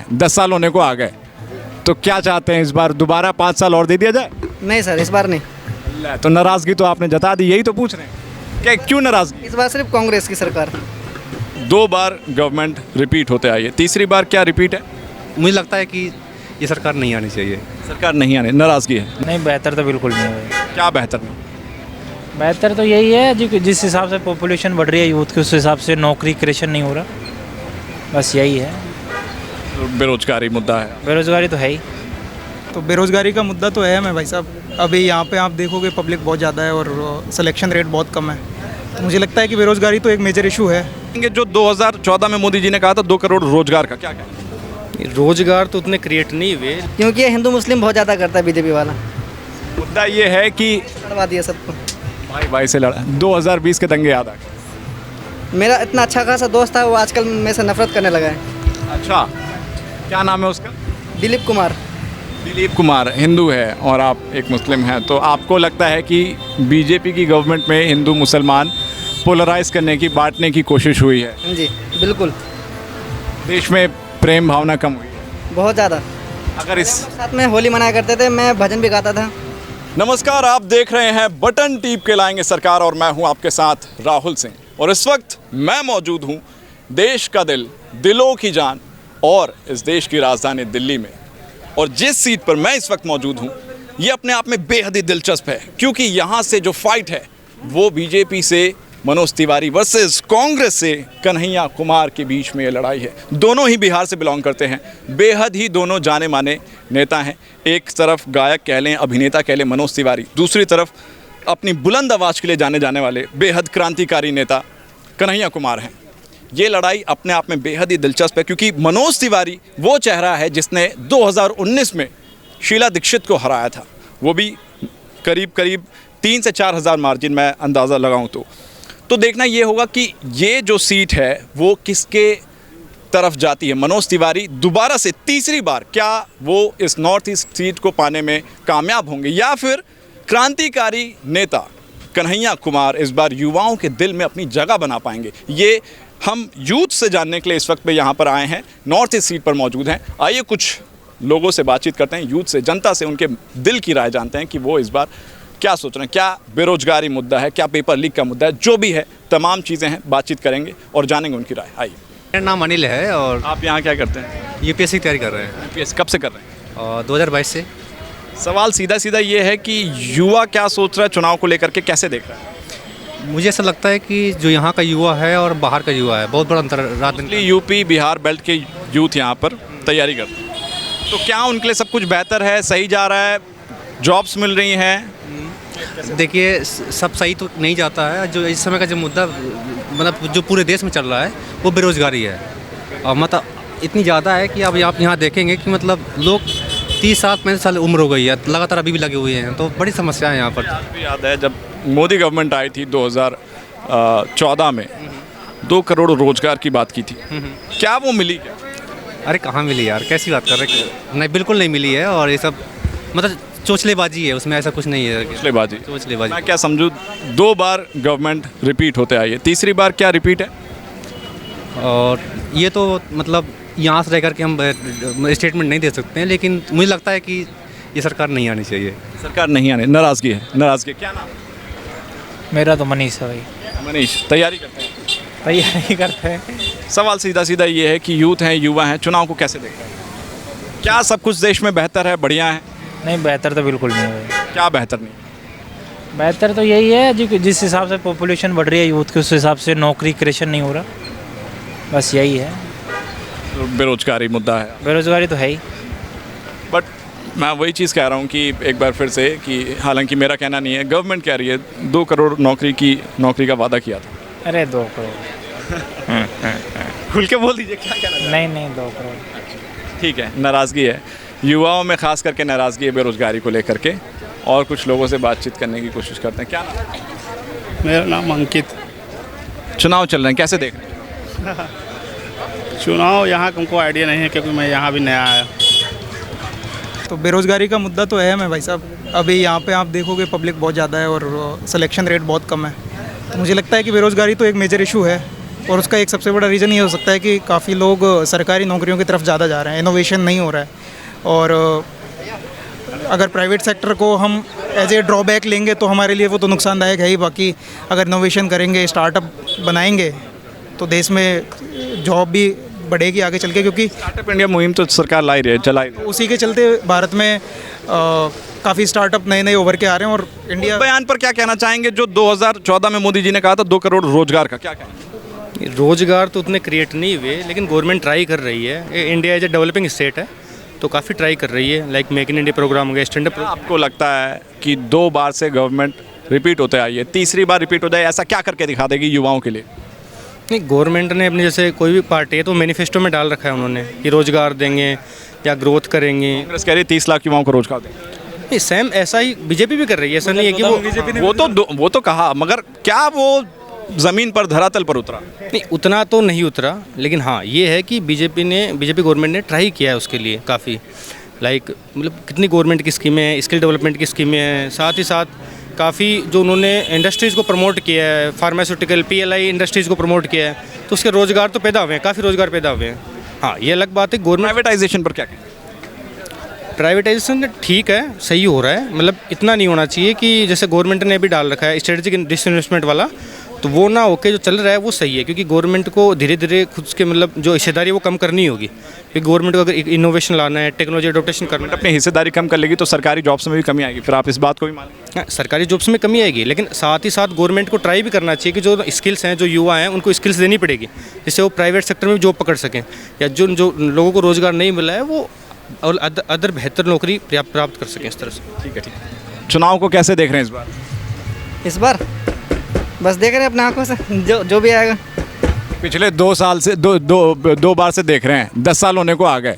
हैं, 10 साल होने को आ गए, तो क्या चाहते हैं इस बार दोबारा 5 साल और दे दिया जाए? नहीं सर, इस बार नहीं। तो नाराज़गी तो आपने जता दी, यही तो पूछ रहे हैं क्या क्यों नाराज़गी? इस बार सिर्फ कांग्रेस की सरकार। 2 बार गवर्नमेंट रिपीट होते आई है, तीसरी बार क्या रिपीट है? मुझे लगता है कि ये सरकार नहीं आनी चाहिए। सरकार नहीं आने, नाराज़गी है। नहीं, बेहतर तो बिल्कुल नहीं है। क्या बेहतर नहीं? बेहतर तो यही है जिस हिसाब से पॉपुलेशन बढ़ रही है यूथ के, उस हिसाब से नौकरी क्रिएशन नहीं हो रहा, बस यही है। बेरोजगारी मुद्दा है। बेरोजगारी तो है ही। तो बेरोज़गारी का मुद्दा तो है मैं भाई साहब, अभी यहाँ पे आप देखोगे पब्लिक बहुत ज़्यादा है और सिलेक्शन रेट बहुत कम है, तो मुझे लगता है कि बेरोज़गारी तो एक मेजर इशू है। जो 2014 में मोदी जी ने कहा था 2 करोड़ रोजगार का, क्या कहें? रोजगार तो उतने क्रिएट नहीं हुए, क्योंकि ये हिंदू मुस्लिम बहुत ज़्यादा करता है बीजेपी वाला, मुद्दा ये है कि लड़वा दिया सबको। भाई भाई से लड़ा। 2020 के दंगे याद आ गए। मेरा इतना अच्छा खासा दोस्त था, वो आजकल मेरे से नफरत करने लगा है। अच्छा, क्या नाम है उसका? दिलीप कुमार। दिलीप कुमार हिंदू है और आप एक मुस्लिम हैं, तो आपको लगता है कि बीजेपी की गवर्नमेंट में हिंदू मुसलमान पोलराइज करने की, बांटने की कोशिश हुई है? जी बिल्कुल, देश में प्रेम भावना कम हुई है? बहुत ज़्यादा। अगर इस साथ में होली मनाया करते थे, मैं भजन भी गाता था। नमस्कार, आप देख रहे हैं बटन टीप के लाएंगे सरकार और मैं हूं आपके साथ राहुल सिंह, और इस वक्त मैं मौजूद हूं देश का दिल, दिलों की जान और इस देश की राजधानी दिल्ली में। और जिस सीट पर मैं इस वक्त मौजूद हूं ये अपने आप में बेहद ही दिलचस्प है, क्योंकि यहां से जो फाइट है वो बीजेपी से मनोज तिवारी वर्सेस कांग्रेस से कन्हैया कुमार के बीच में ये लड़ाई है। दोनों ही बिहार से बिलोंग करते हैं, बेहद ही दोनों जाने माने नेता हैं। एक तरफ गायक कह लें, अभिनेता कह लें मनोज तिवारी, दूसरी तरफ अपनी बुलंद आवाज़ के लिए जाने जाने वाले बेहद क्रांतिकारी नेता कन्हैया कुमार हैं। ये लड़ाई अपने आप में बेहद ही दिलचस्प है, क्योंकि मनोज तिवारी वो चेहरा है जिसने 2019 में शीला दीक्षित को हराया था, वो भी करीब 3 से 4 हज़ार मार्जिन में अंदाज़ा लगाऊं तो देखना ये होगा कि ये जो सीट है वो किसके तरफ जाती है। मनोज तिवारी दोबारा से तीसरी बार क्या वो इस नॉर्थ ईस्ट सीट को पाने में कामयाब होंगे, या फिर क्रांतिकारी नेता कन्हैया कुमार इस बार युवाओं के दिल में अपनी जगह बना पाएंगे? ये हम यूथ से जानने के लिए इस वक्त पे यहाँ पर आए हैं, नॉर्थ ईस्ट सीट पर मौजूद हैं। आइए कुछ लोगों से बातचीत करते हैं, यूथ से, जनता से, उनके दिल की राय जानते हैं कि वो इस बार क्या सोच रहे हैं। क्या बेरोजगारी मुद्दा है, क्या पेपर लीक का मुद्दा है, जो भी है तमाम चीज़ें हैं, बातचीत करेंगे और जानेंगे उनकी राय। आइए। मेरा नाम अनिल है और आप यहाँ क्या करते हैं? यूपीएससी की तैयारी कर रहे हैं। यूपीएससी कब से कर रहे हैं? और 2022 से। सवाल सीधा सीधा ये है कि युवा क्या सोच रहा है चुनाव को लेकर के, कैसे देख रहा है? मुझे ऐसा लगता है कि जो यहाँ का युवा है और बाहर का युवा है, बहुत बड़ा अंतर रात दिन। यूपी बिहार बेल्ट के यूथ यहाँ पर तैयारी करते हैं, तो क्या उनके लिए सब कुछ बेहतर है, सही जा रहा है, जॉब्स मिल रही हैं? देखिए, सब सही तो नहीं जाता है। जो इस समय का जो मुद्दा मतलब जो पूरे देश में चल रहा है वो बेरोज़गारी है, और मतलब इतनी ज़्यादा है कि अब आप यहाँ देखेंगे कि मतलब लोग 30 साल 35 साल उम्र हो गई है, लगातार अभी भी लगे हुए हैं, तो बड़ी समस्या है यहाँ पर। याद है जब मोदी गवर्नमेंट आई थी 2014 में 2 करोड़ रोजगार की बात की थी, क्या वो मिली क्या? अरे कहाँ मिली यार, कैसी बात कर रहे हैं? नहीं, बिल्कुल नहीं मिली है, और ये सब मतलब चोचलेबाजी है, उसमें ऐसा कुछ नहीं है। चोचलेबाजी मैं क्या समझूं, 2 बार गवर्नमेंट रिपीट होते आई है, तीसरी बार क्या रिपीट है? और ये तो मतलब यहाँ से रह करके हम स्टेटमेंट नहीं दे सकते हैं, लेकिन मुझे लगता है कि ये सरकार नहीं आनी चाहिए। सरकार नहीं आने, नाराज़गी है। नाराज़गी क्या नाम? मेरा तो मनीष है भाई। मनीष, तैयारी करते हैं? तैयारी करते हैं। सवाल सीधा सीधा ये है कि यूथ हैं, युवा हैं, चुनाव को कैसे देख रहे हैं? क्या सब कुछ देश में बेहतर है, बढ़िया है? नहीं, बेहतर तो बिल्कुल नहीं है। क्या बेहतर नहीं? बेहतर तो यही है जिस हिसाब से पॉपुलेशन बढ़ रही है यूथ के, उस हिसाब से नौकरी क्रिएशन नहीं हो रहा, बस यही है। तो बेरोजगारी मुद्दा है। बेरोजगारी तो है ही। बट मैं वही चीज़ कह रहा हूँ कि एक बार फिर से कि हालांकि मेरा कहना नहीं है, गवर्नमेंट कह रही है 2 करोड़ नौकरी का वादा किया था। अरे 2 करोड़ खुल के बोल दीजिए, क्या कहना? नहीं 2 करोड़। ठीक है, नाराज़गी है, युवाओं में खास करके नाराज़गी है बेरोजगारी को लेकर के, और कुछ लोगों से बातचीत करने की कोशिश करते हैं। क्या नाम? मेरा नाम अंकित। चुनाव चल रहे हैं, कैसे देख रहे हैं? चुनाव यहाँ हमको आइडिया नहीं है, क्योंकि मैं यहाँ भी नया आया। तो बेरोज़गारी का मुद्दा तो है मैं भाई साहब, अभी यहाँ पे आप देखोगे पब्लिक बहुत ज़्यादा है और सिलेक्शन रेट बहुत कम है, तो मुझे लगता है कि बेरोज़गारी तो एक मेजर इशू है। और उसका एक सबसे बड़ा रीज़न ये हो सकता है कि काफ़ी लोग सरकारी नौकरियों की तरफ ज़्यादा जा रहे हैं, इनोवेशन नहीं हो रहा है। और अगर प्राइवेट सेक्टर को हम एज ए ड्रॉबैक लेंगे तो हमारे लिए वो तो नुकसानदायक है ही। बाकी अगर इनोवेशन करेंगे, स्टार्टअप बनाएंगे तो देश में जॉब भी बढ़ेगी आगे चल के, क्योंकि स्टार्टअप इंडिया मुहिम तो सरकार ला ही रही है, चला ही रही है। उसी के चलते भारत में काफ़ी स्टार्टअप नए उभर के आ रहे हैं। और इंडिया बयान पर क्या कहना चाहेंगे जो 2014 में मोदी जी ने कहा था 2 करोड़ रोजगार का, क्या कहना? रोज़गार तो उतने क्रिएट नहीं हुए, लेकिन गवर्नमेंट ट्राई कर रही है। India as a developing state है तो काफ़ी ट्राई कर रही है, like make in India programme हो गया, स्टैंडअप। आपको लगता है कि 2 बार से गवर्नमेंट रिपीट होते आई है, तीसरी बार रिपीट हो जाए, ऐसा क्या करके दिखा देगी युवाओं के लिए? नहीं, गवर्नमेंट ने अपने जैसे कोई भी पार्टी है तो मैनिफेस्टो में डाल रखा है उन्होंने कि रोज़गार देंगे या ग्रोथ करेंगे। कांग्रेस कह रही है 30 लाख युवाओं को रोजगार देंगे। नहीं, सेम ऐसा ही बीजेपी भी कर रही है, ऐसा नहीं है कि वो तो कहा, मगर क्या वो जमीन पर धरातल पर उतरा? नहीं, उतना तो नहीं उतरा, लेकिन हाँ ये है कि बीजेपी गवर्नमेंट ने ट्राई किया है उसके लिए काफ़ी, लाइक मतलब कितनी गवर्नमेंट की स्कीमें हैं, स्किल डेवलपमेंट की स्कीमें हैं, साथ ही साथ काफ़ी जो उन्होंने इंडस्ट्रीज़ को प्रमोट किया है, फार्मास्यूटिकल PLI इंडस्ट्रीज़ को प्रमोट किया है, तो उसके रोज़गार तो पैदा हुए हैं, काफ़ी रोज़गार पैदा हुए हैं। हाँ, ये अलग बात है। गवर्नमेंट प्राइवेटाइजेशन पर क्या कहें? प्राइवेटाइजेशन ठीक है, सही हो रहा है, मतलब इतना नहीं होना चाहिए कि जैसे गवर्नमेंट ने अभी डाल रखा है स्ट्रेटेजिक डिसइन्वेस्टमेंट वाला, तो वो ना होके जो चल रहा है वो सही है, क्योंकि गवर्नमेंट को धीरे धीरे खुद के मतलब जो हिस्सेदारी है वो कम करनी होगी, क्योंकि गवर्नमेंट को अगर इनोवेशन लाना है, टेक्नोलॉजी अडोप्टेशन करना है, अपनी हिस्सेदारी कम कर लेगी तो सरकारी जॉब्स में भी कमी आएगी, फिर आप इस बात को भी मानें? हाँ, सरकारी जॉब्स में कमी आएगी, लेकिन साथ ही साथ गवर्नमेंट को ट्राई भी करना चाहिए कि जो स्किल्स हैं, जो युवा हैं, उनको स्किल्स देनी पड़ेगी, जिससे वो प्राइवेट सेक्टर में जॉब पकड़ सकें, या जो लोगों को रोज़गार नहीं मिला है वो और अदर बेहतर नौकरी प्राप्त कर सकें इस तरह से। ठीक है। चुनाव को कैसे देख रहे हैं इस बार? इस बार बस देख रहे हैं अपने आंखों से, जो भी आएगा। पिछले 2 साल से दो बार से देख रहे हैं, 10 साल होने को आ गए,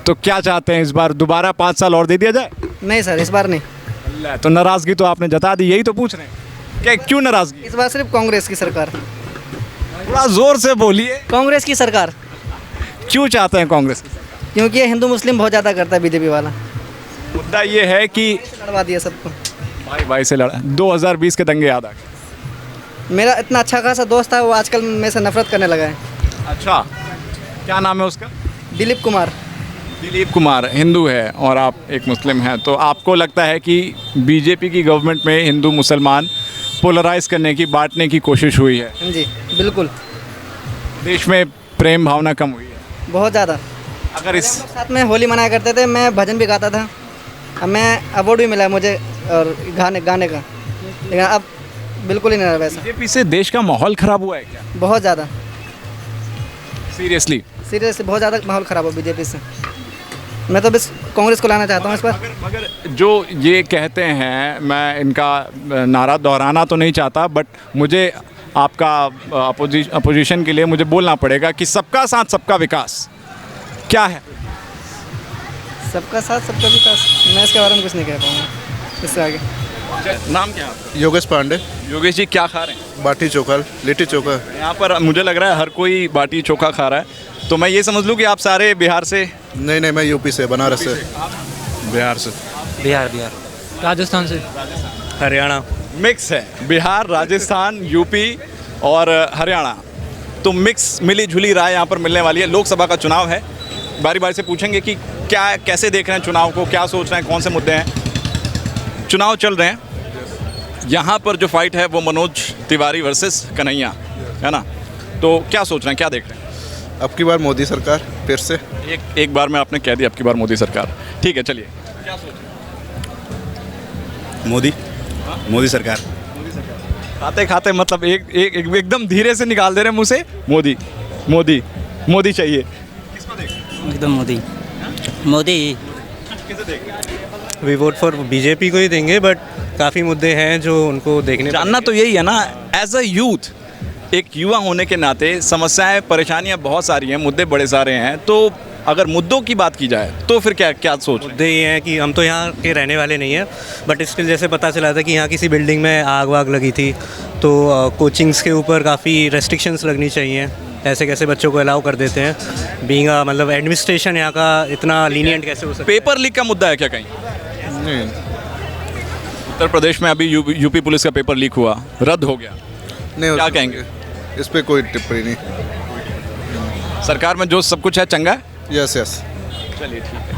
तो क्या चाहते हैं इस बार दोबारा 5 साल और दे दिया जाए? नहीं सर, इस बार नहीं। तो नाराजगी तो आपने जता दी, यही तो पूछ रहे हैं क्या, क्यों नाराजगी? इस बार सिर्फ कांग्रेस की सरकार। थोड़ा जोर से बोलिए। कांग्रेस की सरकार। क्यों चाहते हैं कांग्रेस? क्योंकि ये हिंदू मुस्लिम बहुत ज़्यादा करता है बीजेपी वाला। मुद्दा ये है कि लड़वा दिया सबको, भाई से लड़ा। 2020 के दंगे याद आ गए। मेरा इतना अच्छा खासा दोस्त था, वो आजकल मेरे से नफरत करने लगा है। अच्छा, क्या नाम है उसका? दिलीप कुमार। दिलीप कुमार हिंदू है और आप एक मुस्लिम हैं, तो आपको लगता है कि बीजेपी की गवर्नमेंट में हिंदू मुसलमान पोलराइज करने की, बांटने की कोशिश हुई है? जी बिल्कुल। देश में प्रेम भावना कम हुई है बहुत ज़्यादा। अगर इस साथ में होली मनाया करते थे, मैं भजन भी गाता था, अब मैं अवार्ड भी मिला है मुझे और गाने का, लेकिन अब बिल्कुल ही नहीं रहा वैसा। बीजेपी से देश का माहौल खराब हुआ है क्या? बहुत ज़्यादा, सीरियसली बहुत ज़्यादा माहौल ख़राब हो बीजेपी से। मैं तो बस कांग्रेस को लाना चाहता हूँ इस पर। मगर जो ये कहते हैं, मैं इनका नारा दोहराना तो नहीं चाहता, बट मुझे आपका अपोजिशन के लिए मुझे बोलना पड़ेगा कि सबका साथ सबका विकास क्या है? सबका साथ सबका विकास, मैं इसके बारे में कुछ नहीं कह पाऊँगा इससे आगे। नाम क्या है आपका? योगेश पांडे। योगेश जी, क्या खा रहे हैं? बाटी चोखा, लिट्टी चोखा। यहाँ पर मुझे लग रहा है हर कोई बाटी चोखा खा रहा है, तो मैं ये समझ लूँ कि आप सारे बिहार से? नहीं, मैं यूपी से, बनारस से। बिहार से। बिहार राजस्थान से, हरियाणा। मिक्स है, बिहार, राजस्थान, यूपी और हरियाणा, तो मिक्स मिली जुली राय यहाँ पर मिलने वाली है। लोकसभा का चुनाव है, बारी बारी से पूछेंगे कि क्या, कैसे देख रहे हैं चुनाव को, क्या सोच रहे हैं, कौन से मुद्दे हैं। चुनाव चल रहे हैं, यहाँ पर जो फाइट है वो मनोज तिवारी वर्सेस कन्हैया है ना, तो क्या सोच रहे हैं, क्या देख रहे हैं? अब की बार मोदी सरकार फिर से। एक बार में आपने कह दिया अब की बार मोदी सरकार, ठीक है, चलिए। क्या सोच रहे हैं? मोदी सरकार। खाते खाते मतलब एकदम धीरे से निकाल दे रहे हैं मुँह से, मोदी चाहिए। किसको देख? एकदम मोदी। किसे देख? वी वोट फॉर बीजेपी को ही देंगे, बट काफ़ी मुद्दे हैं जो उनको देखने जानना तो यही है ना, एज अ यूथ, एक युवा होने के नाते समस्याएं, परेशानियां बहुत सारी हैं, मुद्दे बड़े सारे हैं, तो अगर मुद्दों की बात की जाए तो फिर क्या सोच? मुद्दे ये हैं कि हम तो यहाँ के रहने वाले नहीं हैं, बट स्टिल जैसे पता चला था कि यहाँ किसी बिल्डिंग में आग वाग लगी थी, तो कोचिंग्स के ऊपर काफ़ी रेस्ट्रिक्शंस लगनी चाहिए। ऐसे कैसे बच्चों को अलाउ कर देते हैं, बीइंग मतलब एडमिनिस्ट्रेशन यहाँ का इतना लीनियंट कैसे हो सकता है? पेपर लीक का मुद्दा है क्या कहीं? नहीं, उत्तर प्रदेश में अभी यूपी पुलिस का पेपर लीक हुआ, रद्द हो गया, नहीं हो क्या सकता। कहेंगे? इस पर कोई टिप्पणी नहीं। सरकार में जो सब कुछ है चंगा है। Yes yes. चलिए ठीक है।